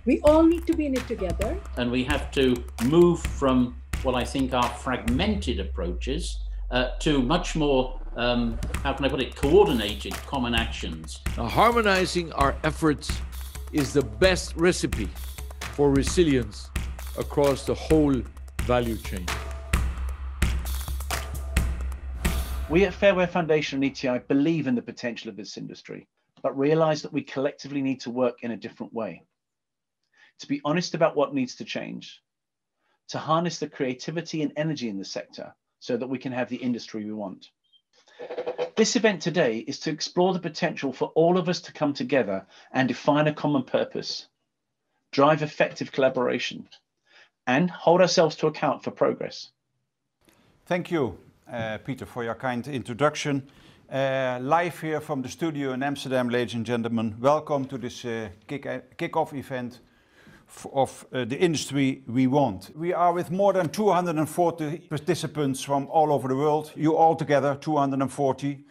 We all need to be in it together. And we have to move from what I think are fragmented approaches to much more, how can I put it, coordinated common actions. Now, harmonizing our efforts is the best recipe for resilience across the whole value chain. We at Fair Wear Foundation and ETI believe in the potential of this industry, but realize that we collectively need to work in a different way. To be honest about what needs to change, to harness the creativity and energy in the sector so that we can have the industry we want. This event today is to explore the potential for all of us to come together and define a common purpose, drive effective collaboration, and hold ourselves to account for progress. Thank you, Peter, for your kind introduction. Live here from the studio in Amsterdam, ladies and gentlemen, welcome to this kick-off event of the industry we want. We are with more than 240 participants from all over the world. You all together, 240,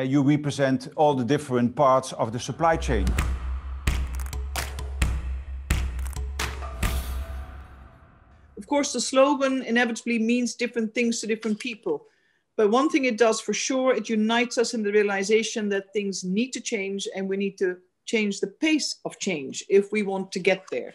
you represent all the different parts of the supply chain. Of course, the slogan inevitably means different things to different people. But one thing it does for sure, it unites us in the realization that things need to change and we need to change the pace of change if we want to get there.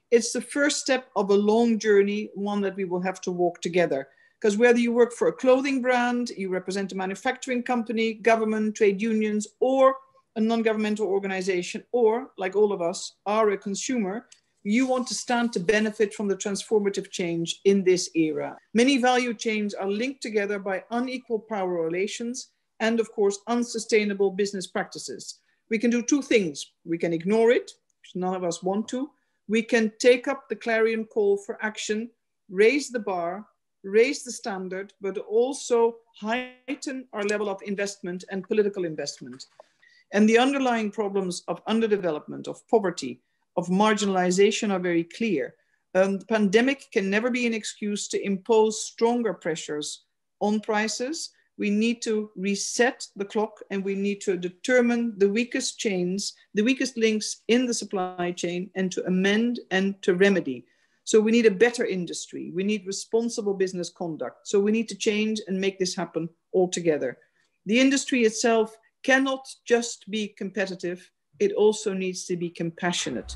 It's the first step of a long journey, one that we will have to walk together. Because whether you work for a clothing brand, you represent a manufacturing company, government, trade unions, or a non-governmental organization, or like all of us, are a consumer, you want to stand to benefit from the transformative change in this era. Many value chains are linked together by unequal power relations and, of course, unsustainable business practices. We can do two things. We can ignore it, which none of us want to. We can take up the clarion call for action, raise the bar, raise the standard, but also heighten our level of investment and political investment. And the underlying problems of underdevelopment, of poverty, of marginalization are very clear. The pandemic can never be an excuse to impose stronger pressures on prices. We need to reset the clock and we need to determine the weakest chains, the weakest links in the supply chain and to amend and to remedy. So we need a better industry. We need responsible business conduct. So we need to change and make this happen all together. The industry itself cannot just be competitive. It also needs to be compassionate.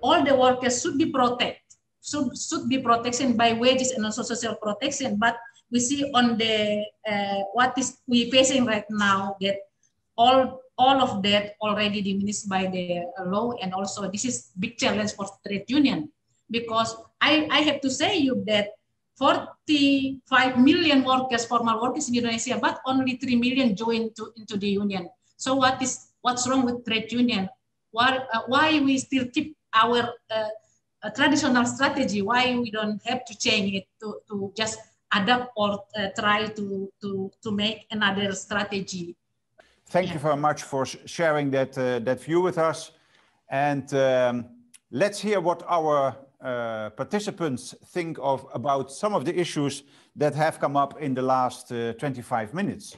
All the workers should be protected. Should be protection by wages and also social protection, but we see on the what is we facing right now that all of that already diminished by the law, and also this is big challenge for trade union, because I have to say you that 45 million workers, formal workers in Indonesia, but only 3 million join into the union. So what's wrong with trade union? Why we still keep our a traditional strategy? Why we don't have to change it to just adapt or try to make another strategy? Thank you very much for sharing that view with us. And let's hear what our participants think about some of the issues that have come up in the last 25 minutes.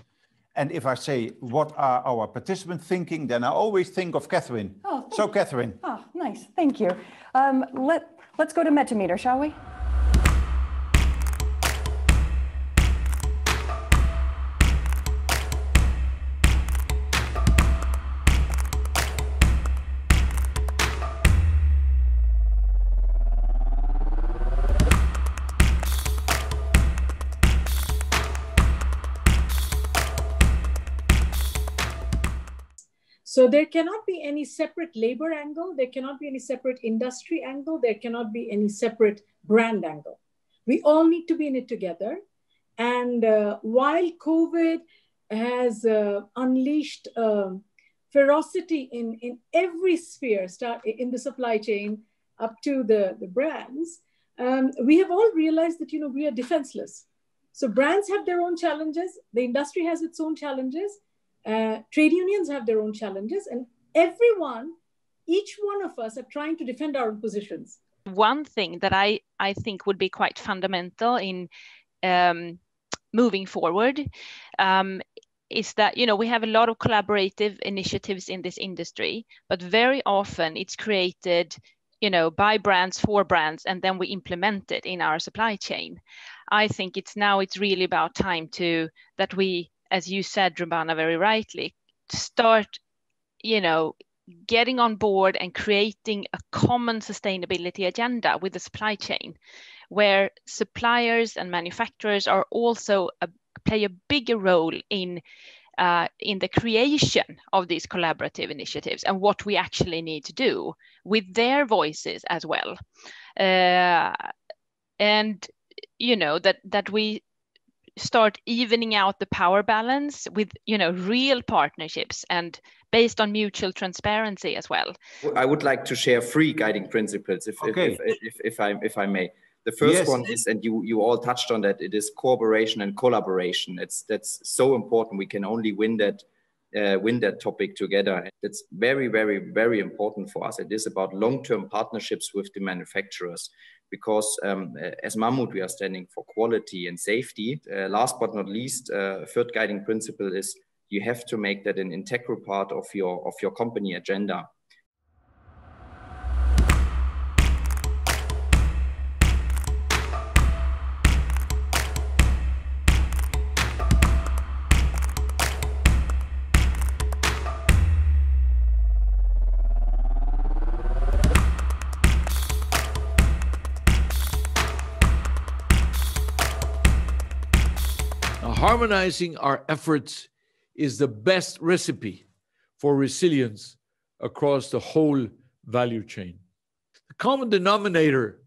And if I say, what are our participants thinking, then I always think of Catherine. Oh, so Catherine. Oh, nice, thank you. Let's go to Mentimeter, shall we? So there cannot be any separate labor angle. There cannot be any separate industry angle. There cannot be any separate brand angle. We all need to be in it together. And while COVID has unleashed ferocity in every sphere, in the supply chain up to the brands, we have all realized that, we are defenseless. So brands have their own challenges. The industry has its own challenges. Trade unions have their own challenges, and everyone, each one of us are trying to defend our own positions. One thing that I think would be quite fundamental in moving forward is that, you know, we have a lot of collaborative initiatives in this industry, but very often it's created, you know, by brands for brands, and then we implement it in our supply chain. I think it's really about time that we, as you said, Rubana, very rightly, start, you know, getting on board and creating a common sustainability agenda with the supply chain, where suppliers and manufacturers are also play a bigger role in the creation of these collaborative initiatives and what we actually need to do with their voices as well. And, you know, that we start evening out the power balance with, you know, real partnerships and based on mutual transparency as well. I would like to share 3 guiding principles, if I may. The first one is, and you all touched on that, it is cooperation and collaboration. That's so important. We can only win that topic together. It's very, very, very important for us. It is about long-term partnerships with the manufacturers, because as Mammut, we are standing for quality and safety. Last but not least, third guiding principle is you have to make that an integral part of your company agenda. Harmonizing our efforts is the best recipe for resilience across the whole value chain. The common denominator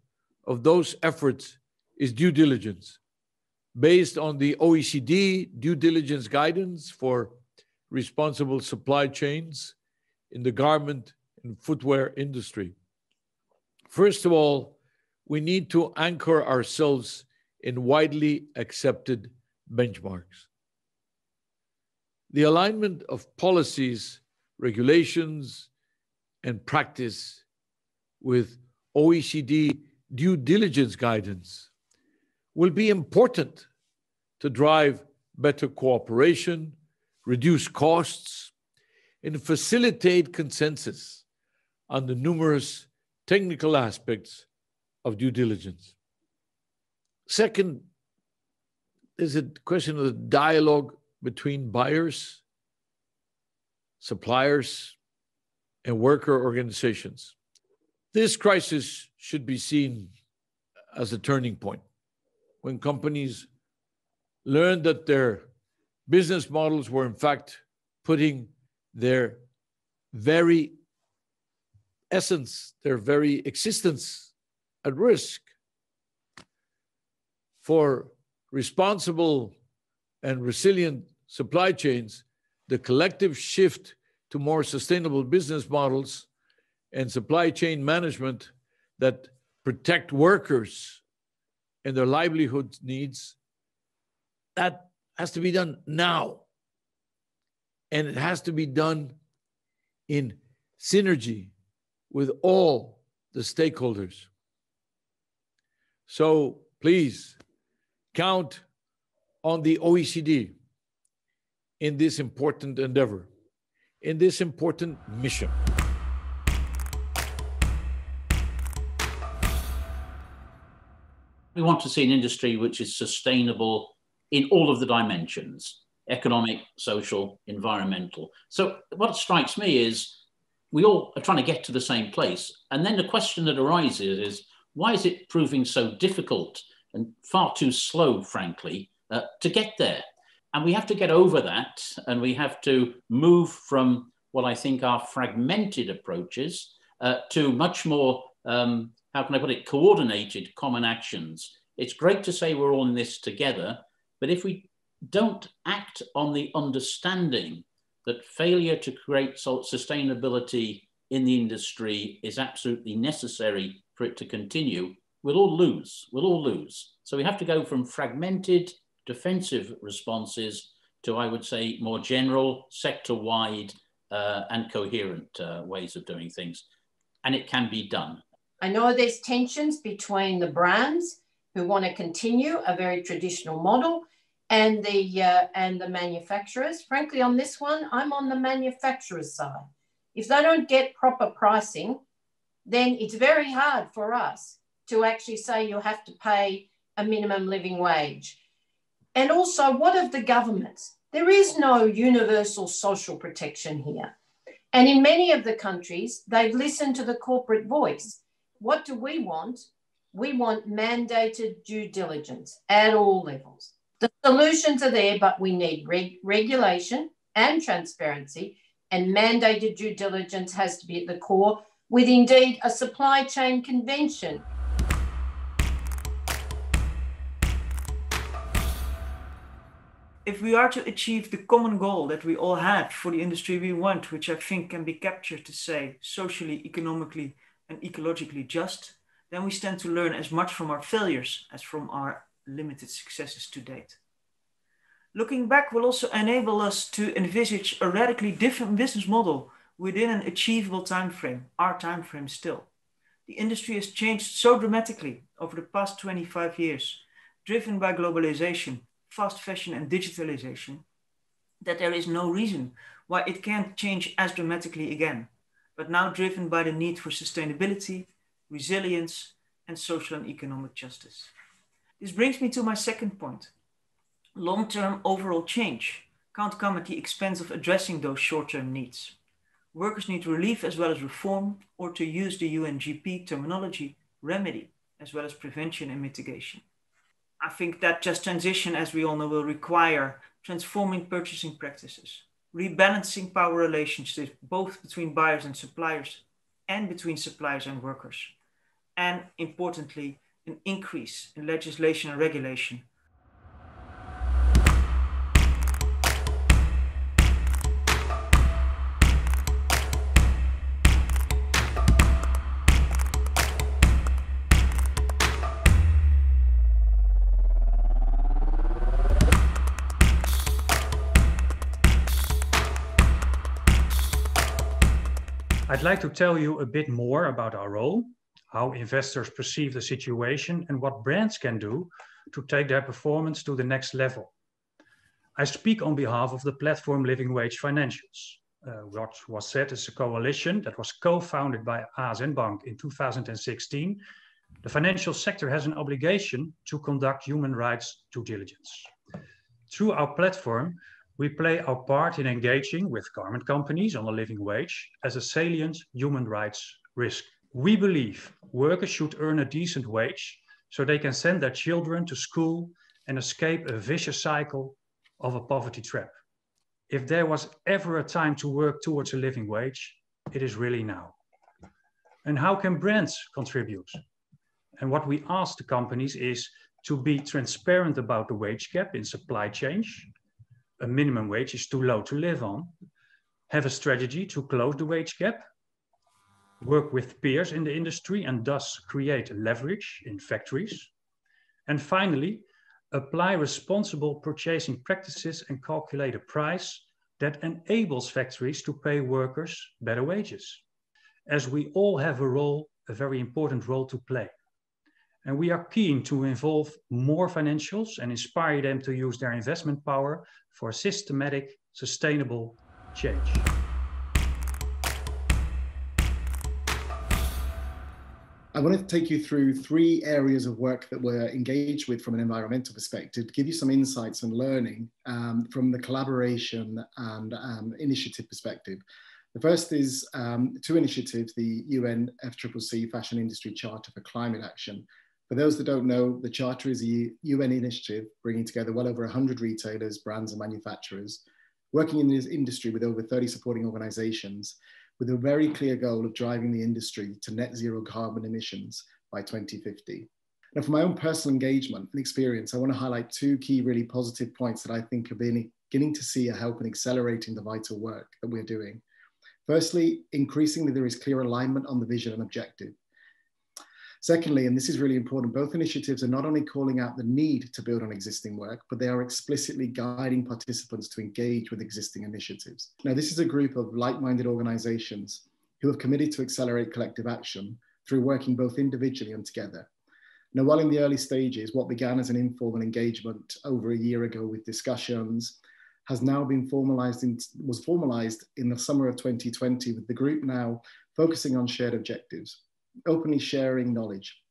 of those efforts is due diligence, based on the OECD due diligence guidance for responsible supply chains in the garment and footwear industry. First of all, we need to anchor ourselves in widely accepted benchmarks. The alignment of policies, regulations, and practice with OECD due diligence guidance will be important to drive better cooperation, reduce costs, and facilitate consensus on the numerous technical aspects of due diligence. Second, there's a question of the dialogue between buyers, suppliers, and worker organizations. This crisis should be seen as a turning point when companies learned that their business models were in fact putting their very essence, their very existence at risk. For responsible and resilient supply chains, the collective shift to more sustainable business models and supply chain management that protect workers and their livelihood needs, that has to be done now. And it has to be done in synergy with all the stakeholders. So please, count on the OECD in this important endeavor, in this important mission. We want to see an industry which is sustainable in all of the dimensions: economic, social, environmental. So what strikes me is we all are trying to get to the same place. And then the question that arises is, why is it proving so difficult and far too slow, frankly, to get there? And we have to get over that, and we have to move from what I think are fragmented approaches to much more, how can I put it, coordinated common actions. It's great to say we're all in this together, but if we don't act on the understanding that failure to create sustainability in the industry is absolutely necessary for it to continue, we'll all lose. We'll all lose. So we have to go from fragmented defensive responses to, I would say, more general, sector-wide and coherent ways of doing things. And it can be done. I know there's tensions between the brands who want to continue a very traditional model and the manufacturers. Frankly, on this one, I'm on the manufacturer's side. If they don't get proper pricing, then it's very hard for us to actually say you have to pay a minimum living wage. And also, what of the governments? There is no universal social protection here. And in many of the countries, they've listened to the corporate voice. What do we want? We want mandated due diligence at all levels. The solutions are there, but we need regulation and transparency, and mandated due diligence has to be at the core, with indeed a supply chain convention. If we are to achieve the common goal that we all have for the industry we want, which I think can be captured to say socially, economically, and ecologically just, then we stand to learn as much from our failures as from our limited successes to date. Looking back will also enable us to envisage a radically different business model within an achievable time frame, our time frame still. The industry has changed so dramatically over the past 25 years, driven by globalization, fast fashion and digitalization, that there is no reason why it can't change as dramatically again, but now driven by the need for sustainability, resilience, and social and economic justice. This brings me to my second point. Long-term overall change can't come at the expense of addressing those short-term needs. Workers need relief as well as reform, or to use the UNGP terminology, remedy, as well as prevention and mitigation. I think that just transition, as we all know, will require transforming purchasing practices, rebalancing power relationships, both between buyers and suppliers, and between suppliers and workers, and importantly, an increase in legislation and regulation. I'd like to tell you a bit more about our role, how investors perceive the situation, and what brands can do to take their performance to the next level. I speak on behalf of the platform Living Wage Financials. What was set as a coalition that was co-founded by ASN Bank in 2016. The financial sector has an obligation to conduct human rights due diligence. Through our platform, we play our part in engaging with garment companies on a living wage as a salient human rights risk. We believe workers should earn a decent wage so they can send their children to school and escape a vicious cycle of a poverty trap. If there was ever a time to work towards a living wage, it is really now. And how can brands contribute? And what we ask the companies is to be transparent about the wage gap in supply chains. A minimum wage is too low to live on. Have a strategy to close the wage gap. Work with peers in the industry and thus create leverage in factories. And finally, apply responsible purchasing practices and calculate a price that enables factories to pay workers better wages. As we all have a role, a very important role to play. And we are keen to involve more financials and inspire them to use their investment power for systematic, sustainable change. I want to take you through 3 areas of work that we're engaged with from an environmental perspective, to give you some insights and learning from the collaboration and initiative perspective. The first is 2 initiatives, the UNFCCC Fashion Industry Charter for Climate Action. For those that don't know, the Charter is a UN initiative bringing together well over 100 retailers, brands and manufacturers, working in this industry with over 30 supporting organizations, with a very clear goal of driving the industry to net zero carbon emissions by 2050. Now, from my own personal engagement and experience, I want to highlight 2 key really positive points that I think are beginning to see a help in accelerating the vital work that we're doing. Firstly, increasingly there is clear alignment on the vision and objective. Secondly, and this is really important, both initiatives are not only calling out the need to build on existing work, but they are explicitly guiding participants to engage with existing initiatives. Now, this is a group of like-minded organizations who have committed to accelerate collective action through working both individually and together. Now, while in the early stages, what began as an informal engagement over a year ago with discussions has now been was formalized in the summer of 2020, with the group now focusing on shared objectives, openly sharing knowledge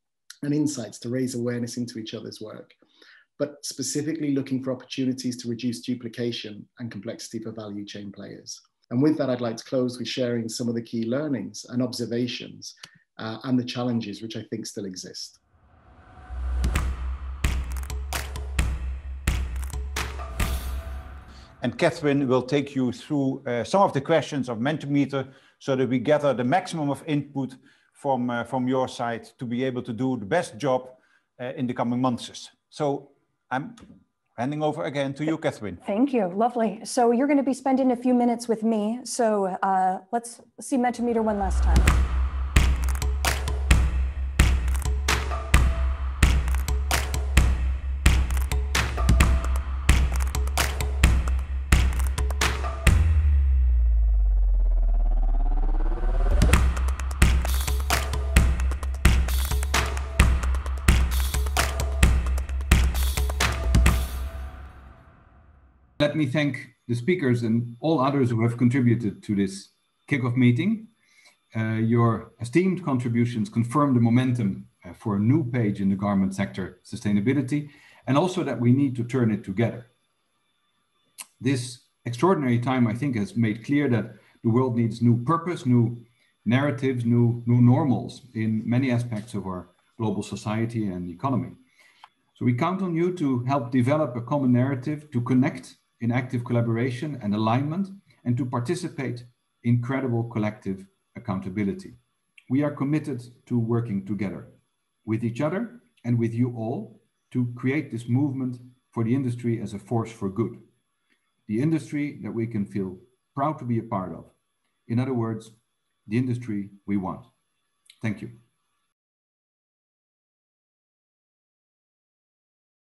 and insights to raise awareness into each other's work, but specifically looking for opportunities to reduce duplication and complexity for value chain players. And with that, I'd like to close with sharing some of the key learnings and observations and the challenges which I think still exist. And Catherine will take you through some of the questions of Mentimeter so that we gather the maximum of input from your side to be able to do the best job in the coming months. So I'm handing over again to you, Catherine. Thank you, lovely. So you're going to be spending a few minutes with me. So let's see Mentimeter one last time. Let me thank the speakers and all others who have contributed to this kickoff meeting. Your esteemed contributions confirm the momentum for a new page in the garment sector sustainability, and also that we need to turn it together. This extraordinary time, I think, has made clear that the world needs new purpose, new narratives, new normals in many aspects of our global society and economy. So we count on you to help develop a common narrative, to connect in active collaboration and alignment, and to participate in credible collective accountability. We are committed to working together with each other and with you all to create this movement for the industry as a force for good. The industry that we can feel proud to be a part of. In other words, the industry we want. Thank you.